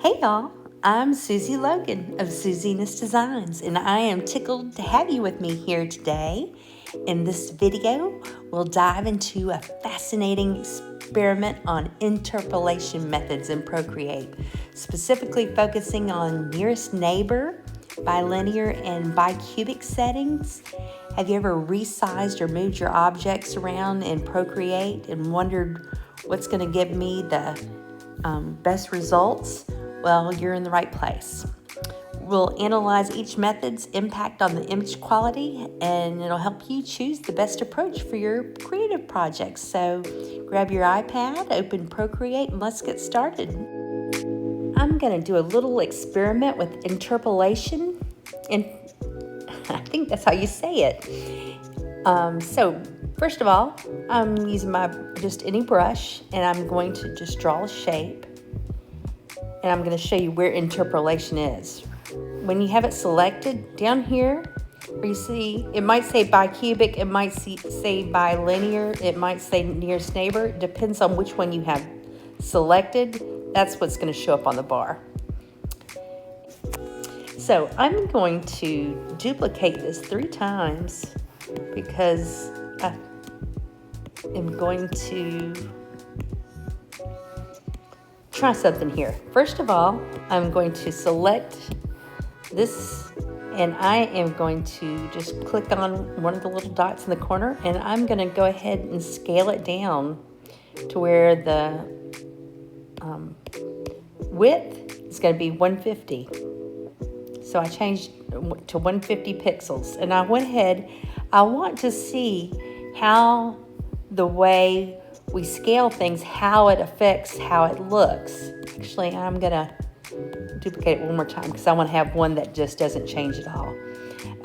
Hey y'all, I'm Susie Logan of Susiness Designs, and I am tickled to have you with me here today. In this video, we'll dive into a fascinating experiment on interpolation methods in Procreate, specifically focusing on nearest neighbor, bilinear, and bicubic settings. Have you ever resized or moved your objects around in Procreate and wondered what's going to give me the best results? Well, you're in the right place. We'll analyze each method's impact on the image quality, and it'll help you choose the best approach for your creative projects. So grab your iPad, open Procreate, and let's get started. I'm going to do a little experiment with interpolation, and I think that's how you say it. So first of all, I'm using just any brush, and I'm going to just draw a shape. And I'm going to show you where interpolation is. When you have it selected down here, where you see, it might say bicubic, it might say bilinear, it might say nearest neighbor. It depends on which one you have selected. That's what's going to show up on the bar. So I'm going to duplicate this 3 times because I am going to try something here. First of all, I'm going to select this, and I am going to just click on one of the little dots in the corner, and I'm going to go ahead and scale it down to where the width is going to be 150. So I changed to 150 pixels, and I went ahead. I want to see how the way we scale things, how it affects how it looks. Actually, I'm going to duplicate it one more time because I want to have one that just doesn't change at all.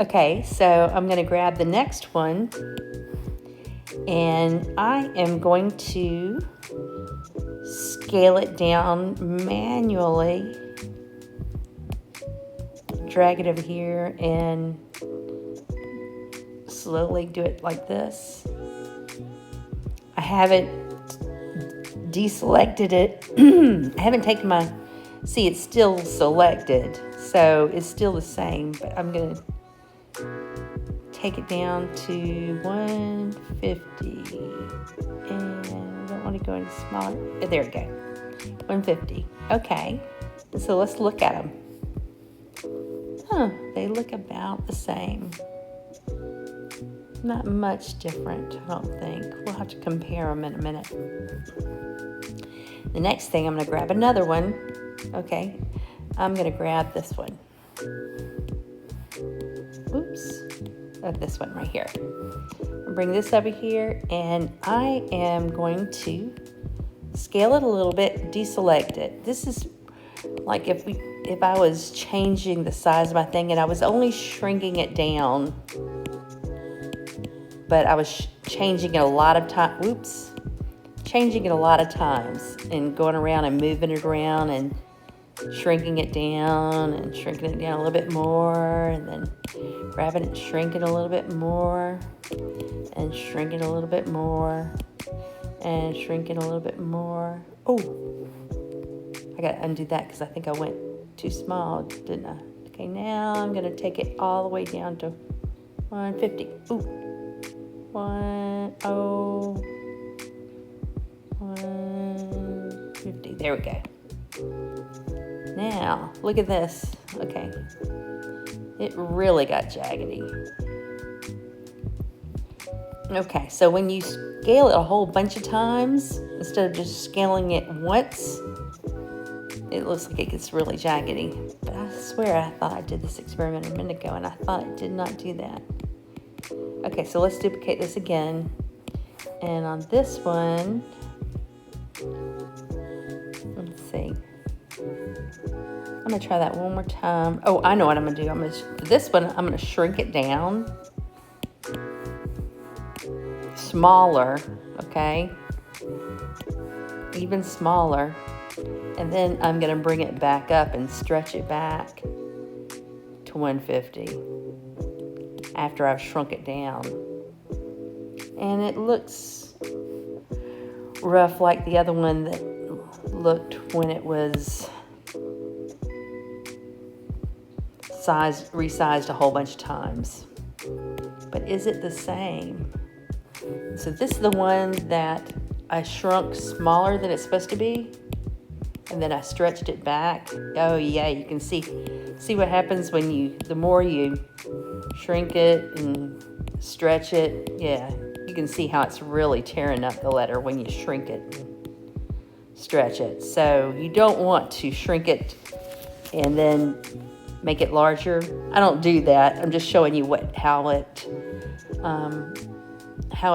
Okay, so I'm going to grab the next one, and I am going to scale it down manually. Drag it over here and slowly do it like this. I haven't deselected it. I haven't taken my, see, it's still selected, so it's still the same, but I'm going to take it down to 150, and I don't want to go any smaller. There we go, 150. Okay, so let's look at them. They look about the same. Not much different, I don't think. We'll have to compare them in a minute. The next thing, I'm going to grab another one. Okay, I'm going to grab this one. Oops. This one right here. I'll bring this over here, and I am going to scale it a little bit, deselect it. This is like if I was changing the size of my thing and I was only shrinking it down, but I was changing it a lot of times. Changing it a lot of times and going around and moving it around and shrinking it down and shrinking it down a little bit more, and then grabbing it and shrinking a little bit more and shrinking a little bit more and shrinking a little bit more. Oh, I got to undo that because I think I went too small, didn't I? Okay, now I'm going to take it all the way down to 150. Ooh. 150. There we go. Now, look at this. Okay. It really got jaggedy. Okay, so when you scale it a whole bunch of times, instead of just scaling it once, it looks like it gets really jaggedy. But I swear I thought I did this experiment a minute ago, and I thought it did not do that. Okay, so let's duplicate this again. And on this one, let's see. I'm going to try that one more time. Oh, I know what I'm going to do. For this one, I'm going to shrink it down. Smaller, okay? Even smaller. And then I'm going to bring it back up and stretch it back to 150 after I've shrunk it down. And it looks rough like the other one that looked when it was resized a whole bunch of times. But is it the same? So this is the one that I shrunk smaller than it's supposed to be, and then I stretched it back. Oh yeah, you can see what happens when the more you shrink it and stretch it. Yeah, you can see how it's really tearing up the letter when you shrink it and stretch it. So you don't want to shrink it and then make it larger. I don't do that. I'm just showing you how it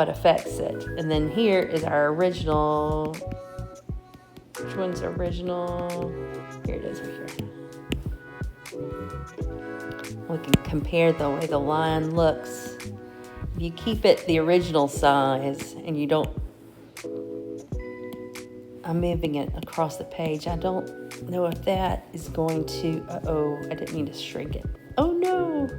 affects it. And then here is our original. Which one's original? Here it is right here. We can compare the way the line looks. If you keep it the original size and you don't, I'm moving it across the page. I don't know if that is going to, I didn't mean to shrink it. Oh no.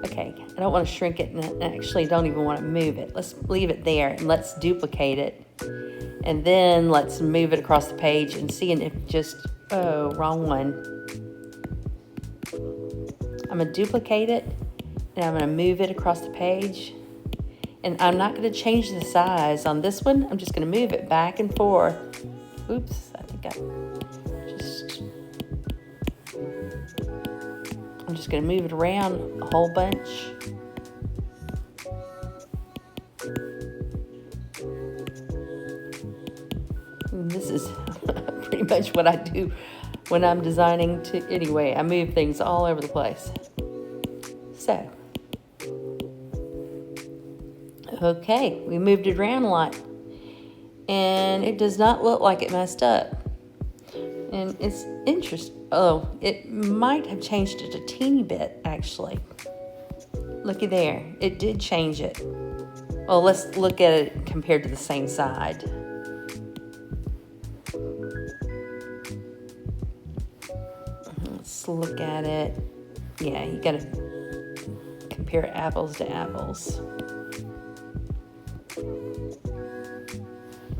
Okay, I don't want to shrink it, and I actually don't even want to move it. Let's leave it there and let's duplicate it. And then let's move it across the page and see if wrong one. I'm going to duplicate it and I'm going to move it across the page. And I'm not going to change the size on this one. I'm just going to move it back and forth. Oops, I'm just going to move it around a whole bunch. And this is pretty much what I do when I'm designing anyway, I move things all over the place. So, okay, we moved it around a lot. And it does not look like it messed up. And it's interesting. Oh, it might have changed it a teeny bit, actually. Looky there. It did change it. Well, let's look at it compared to the same side. Let's look at it. Yeah, you got to compare apples to apples.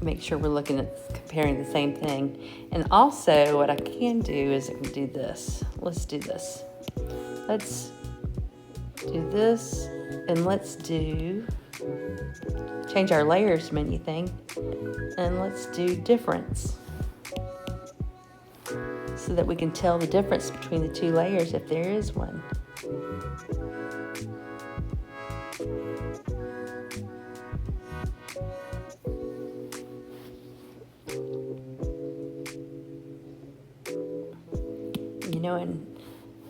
Make sure we're looking at comparing the same thing. And also what I can do is I can do this. Let's do this. Let's do this, and let's change our layers menu thing, and let's do difference so that we can tell the difference between the two layers if there is one. And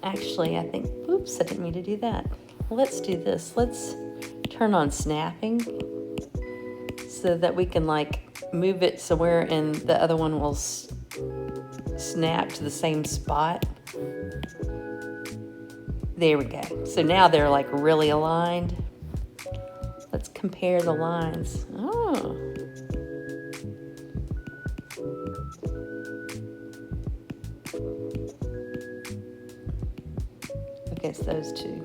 actually, I think, oops, I didn't mean to do that. Let's do this. Let's turn on snapping so that we can move it somewhere and the other one will snap to the same spot. There we go. So now they're really aligned. Let's compare the lines. Oh. Against those two.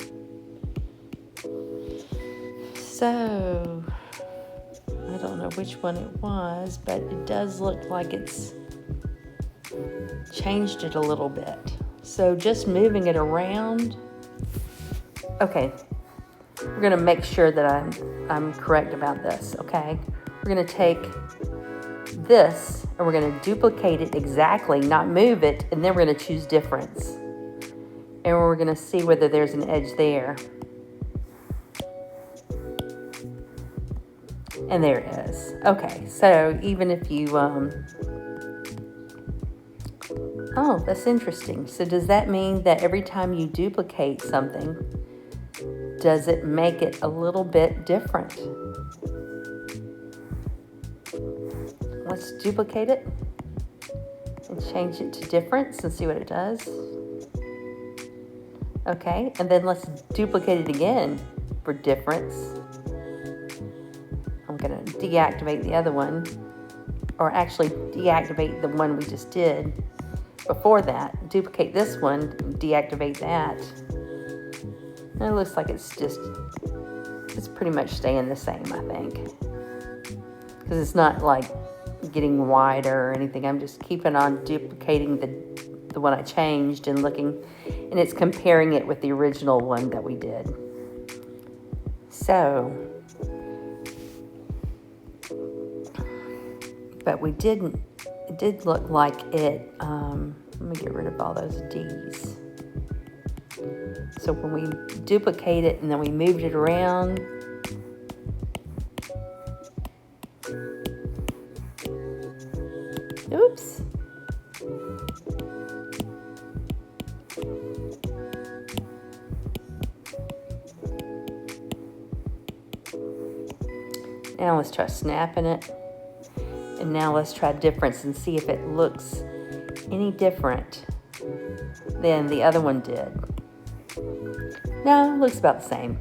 So, I don't know which one it was, but it does look like it's changed it a little bit. So just moving it around. Okay, we're going to make sure that I'm correct about this, okay? We're going to take this and we're going to duplicate it exactly, not move it, and then we're going to choose difference. And we're going to see whether there's an edge there. And there it is. Okay, so even if you, oh, that's interesting. So does that mean that every time you duplicate something, does it make it a little bit different? Let's duplicate it and change it to difference and see what it does. Okay, and then let's duplicate it again for difference. I'm going to deactivate the other one, or actually deactivate the one we just did before that. Duplicate this one, deactivate that. And it looks like it's pretty much staying the same, I think. Because it's not getting wider or anything. I'm just keeping on duplicating the one I changed and looking, and it's comparing it with the original one that we did. So, but it did look like it, let me get rid of all those D's. So when we duplicate it and then we moved it around, oops. Now let's try snapping it. And now let's try difference and see if it looks any different than the other one did. No, it looks about the same.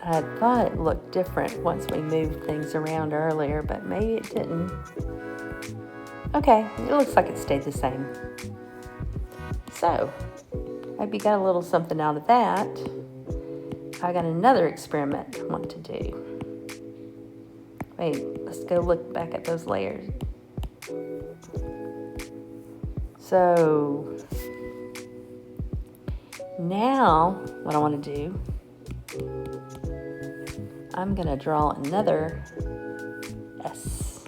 I thought it looked different once we moved things around earlier, but maybe it didn't. Okay, it looks like it stayed the same. So, hope you got a little something out of that. I got another experiment I want to do. Wait, let's go look back at those layers. So, now what I want to do, I'm going to draw another S.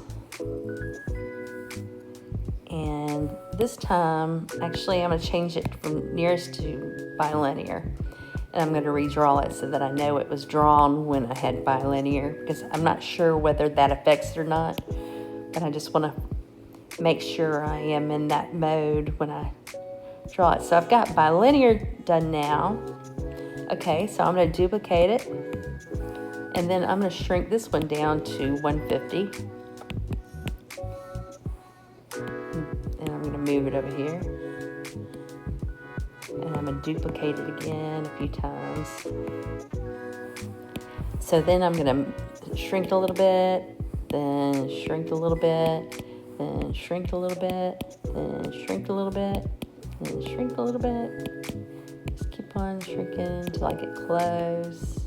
And this time, actually, I'm going to change it from nearest to bilinear. And I'm going to redraw it so that I know it was drawn when I had bilinear, because I'm not sure whether that affects it or not. But I just want to make sure I am in that mode when I draw it. So I've got bilinear done now. Okay, so I'm going to duplicate it. And then I'm going to shrink this one down to 150. And I'm going to move it over here. And I'm going to duplicate it again a few times. So then I'm going to shrink a little bit, then shrink a little bit, then shrink a little bit, then shrink a little bit, then shrink a little bit. Just keep on shrinking until I get close.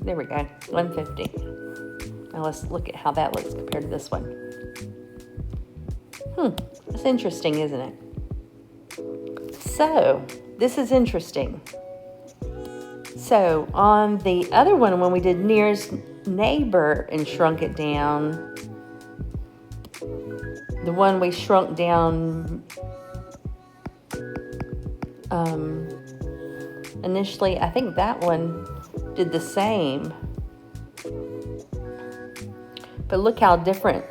There we go, 150. Now let's look at how that looks compared to this one. That's interesting, isn't it? So, this is interesting. So, on the other one, when we did nearest neighbor and shrunk it down, the one we shrunk down initially, I think that one did the same. But look how different.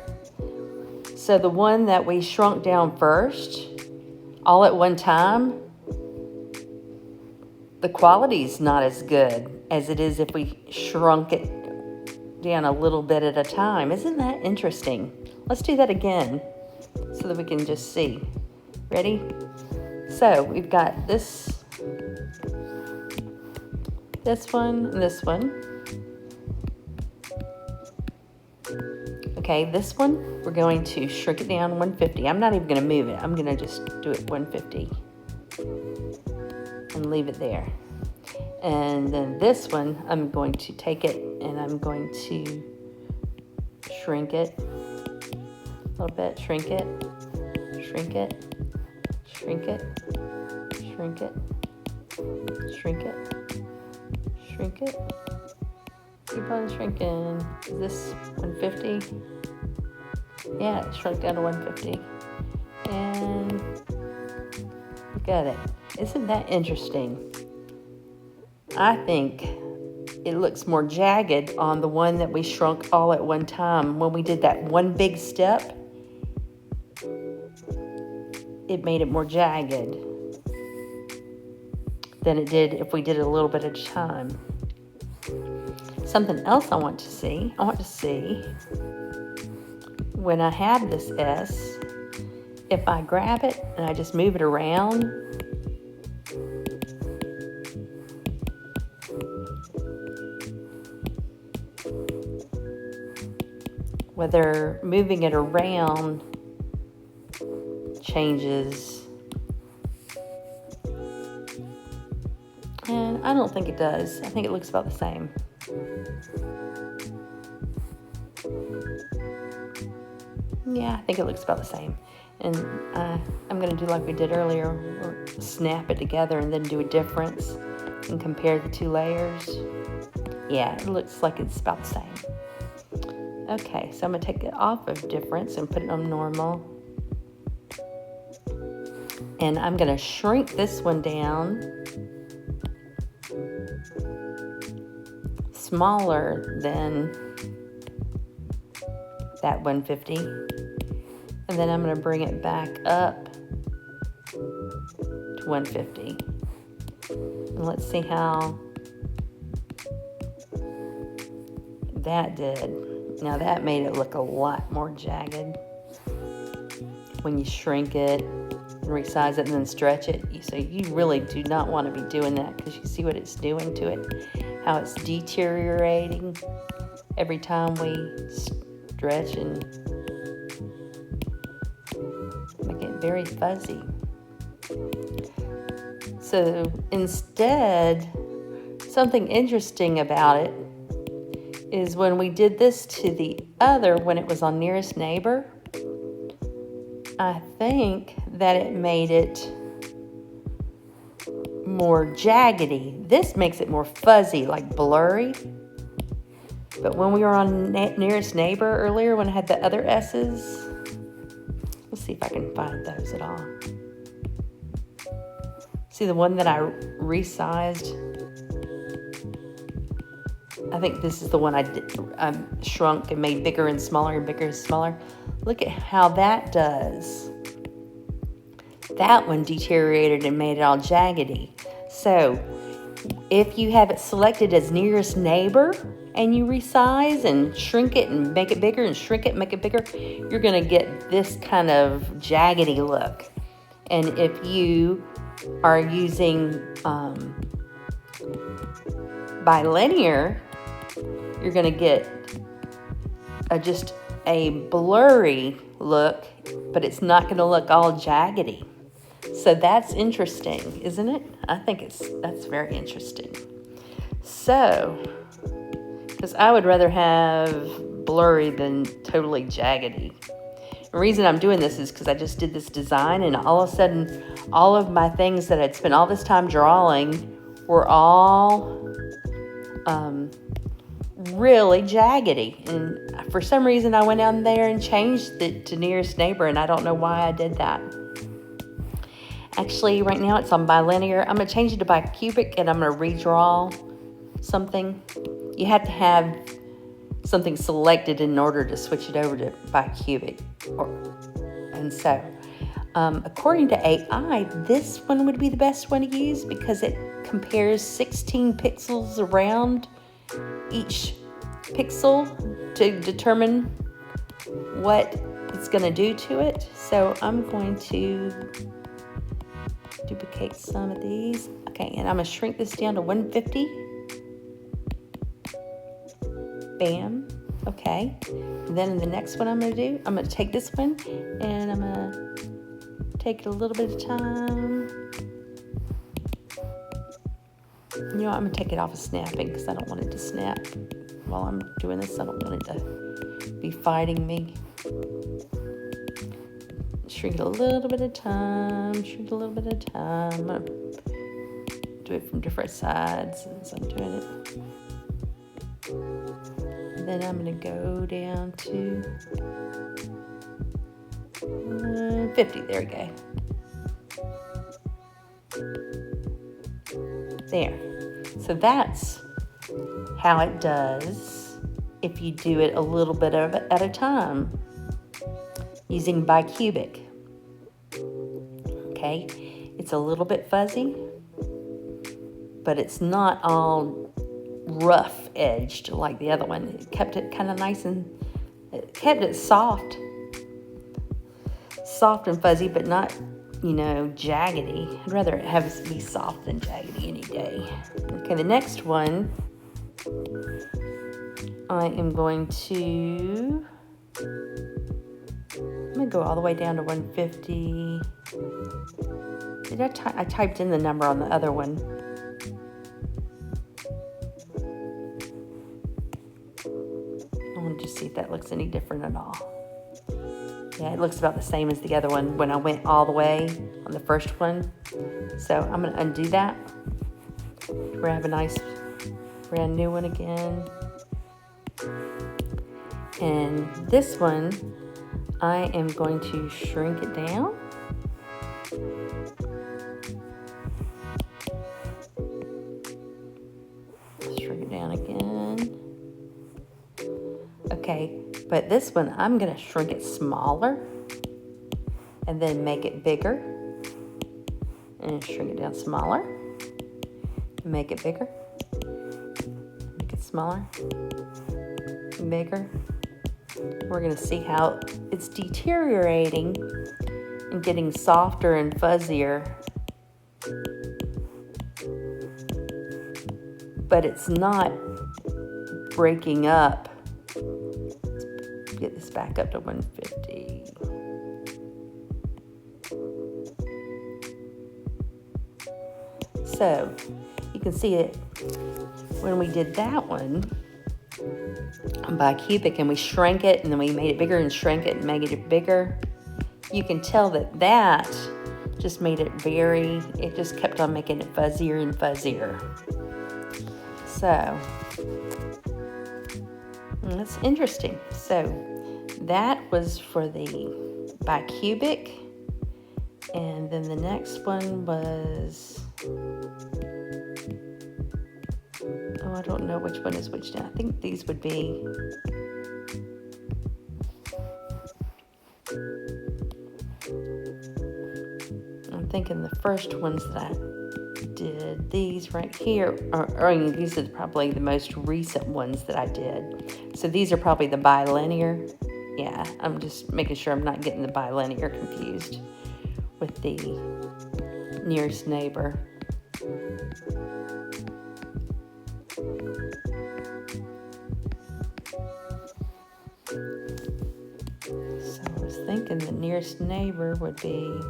So the one that we shrunk down first, all at one time, the quality's not as good as it is if we shrunk it down a little bit at a time. Isn't that interesting? Let's do that again so that we can just see. Ready? So we've got this one, and this one. Okay, this one, we're going to shrink it down 150. I'm not even going to move it. I'm going to just do it 150 and leave it there. And then this one, I'm going to take it and I'm going to shrink it a little bit, shrink it, shrink it, shrink it, shrink it, shrink it, shrink it. Keep on shrinking. Is this 150? Yeah, it shrunk down to 150. And look at it. Isn't that interesting? I think it looks more jagged on the one that we shrunk all at one time. When we did that one big step, it made it more jagged than it did if we did it a little bit at a time. Something else I want to see when I have this S, if I grab it and I just move it around, whether moving it around changes. And I don't think it does. I think it looks about the same. Yeah, I think it looks about the same. And I'm going to do like we did earlier. We'll snap it together and then do a difference and compare the two layers. Yeah, it looks like it's about the same. Okay, so I'm going to take it off of difference and put it on normal. And I'm going to shrink this one down smaller than that 150. And then I'm going to bring it back up to 150. And let's see how that did. Now that made it look a lot more jagged. When you shrink it and resize it and then stretch it, so you really do not want to be doing that, because you see what it's doing to it, how it's deteriorating every time we stretch and make it very fuzzy. So instead, something interesting about it is when we did this to the other, when it was on Nearest Neighbor, I think that it made it more jaggedy. This makes it more fuzzy, like blurry. But when we were on Nearest Neighbor earlier, when I had the other S's, let's see if I can find those at all. See the one that I resized? I think this is the one I shrunk and made bigger and smaller and bigger and smaller. Look at how that does. That one deteriorated and made it all jaggedy. So if you have it selected as Nearest Neighbor and you resize and shrink it and make it bigger and shrink it and make it bigger, you're going to get this kind of jaggedy look. And if you are using bilinear, you're going to get just a blurry look, but it's not going to look all jaggedy. So that's interesting, isn't it? I think that's very interesting. So, because I would rather have blurry than totally jaggedy. The reason I'm doing this is because I just did this design, and all of a sudden, all of my things that I'd spent all this time drawing were all really jaggedy. And for some reason, I went down there and changed it to Nearest Neighbor, and I don't know why I did that. Actually, right now it's on bilinear. I'm going to change it to bicubic, and I'm going to redraw something. You have to have something selected in order to switch it over to bicubic. And so, according to AI, this one would be the best one to use because it compares 16 pixels around each pixel to determine what it's going to do to it. So I'm going to duplicate some of these. Okay, and I'm going to shrink this down to 150. Bam. Okay. And then the next one I'm going to do, I'm going to take this one and I'm going to take it a little bit of time. You know, I'm going to take it off of snapping because I don't want it to snap while I'm doing this. I don't want it to be fighting me. Shrink it a little bit of time. Shrink it a little bit of time. I'm going to do it from different sides as I'm doing it. And then I'm going to go down to 50. There we go. There. So that's how it does if you do it a little bit of it at a time using bicubic. Okay, it's a little bit fuzzy, but it's not all rough edged like the other one. It kept it kind of nice and it kept it soft and fuzzy, but not, you know, jaggedy. I'd rather have it be soft than jaggedy any day. Okay, the next one, I am going to, I'm going to go all the way down to 150. I typed in the number on the other one. I want to just see if that looks any different at all. Yeah, it looks about the same as the other one when I went all the way on the first one. So I'm going to undo that. Grab a nice brand new one again. And this one, I am going to shrink it down. Shrink it down again. Okay, but this one, I'm going to shrink it smaller and then make it bigger. And shrink it down smaller. Make it bigger. Make it smaller. Bigger. We're going to see how it's deteriorating and getting softer and fuzzier. But it's not breaking up. Let's get this back up to 150. So you can see it when we did that one by Cubic and we shrank it and then we made it bigger and shrank it and made it bigger. You can tell that that just made it it just kept on making it fuzzier and fuzzier. So that's interesting. So that was for the by Cubic, and then the next one was, oh, I don't know which one is which now. I think these would be, I'm thinking the first ones that I did, these right here, these are probably the most recent ones that I did. So these are probably the bilinear. Yeah, I'm just making sure I'm not getting the bilinear confused with the nearest neighbor. So I was thinking the nearest neighbor would be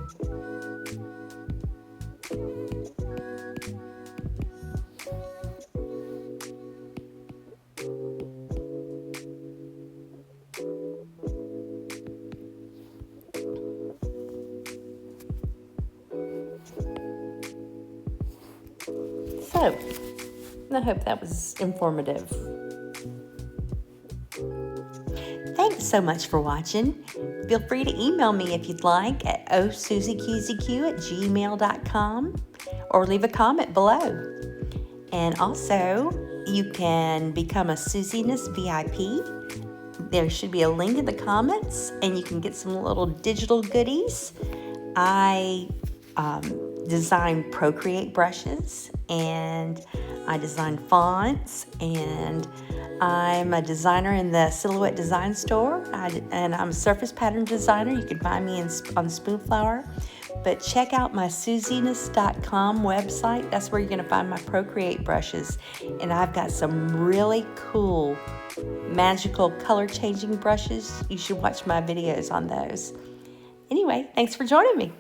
so. I hope that was informative. Thanks so much for watching. Feel free to email me if you'd like at osuzyqzq@gmail.com or leave a comment below. And also, you can become a Suziness VIP. There should be a link in the comments, and you can get some little digital goodies. I design Procreate brushes, and I design fonts, and I'm a designer in the Silhouette Design Store, and I'm a surface pattern designer. You can find me on Spoonflower. But check out my Suziness.com website. That's where you're going to find my Procreate brushes. And I've got some really cool magical color changing brushes. You should watch my videos on those. Anyway, thanks for joining me.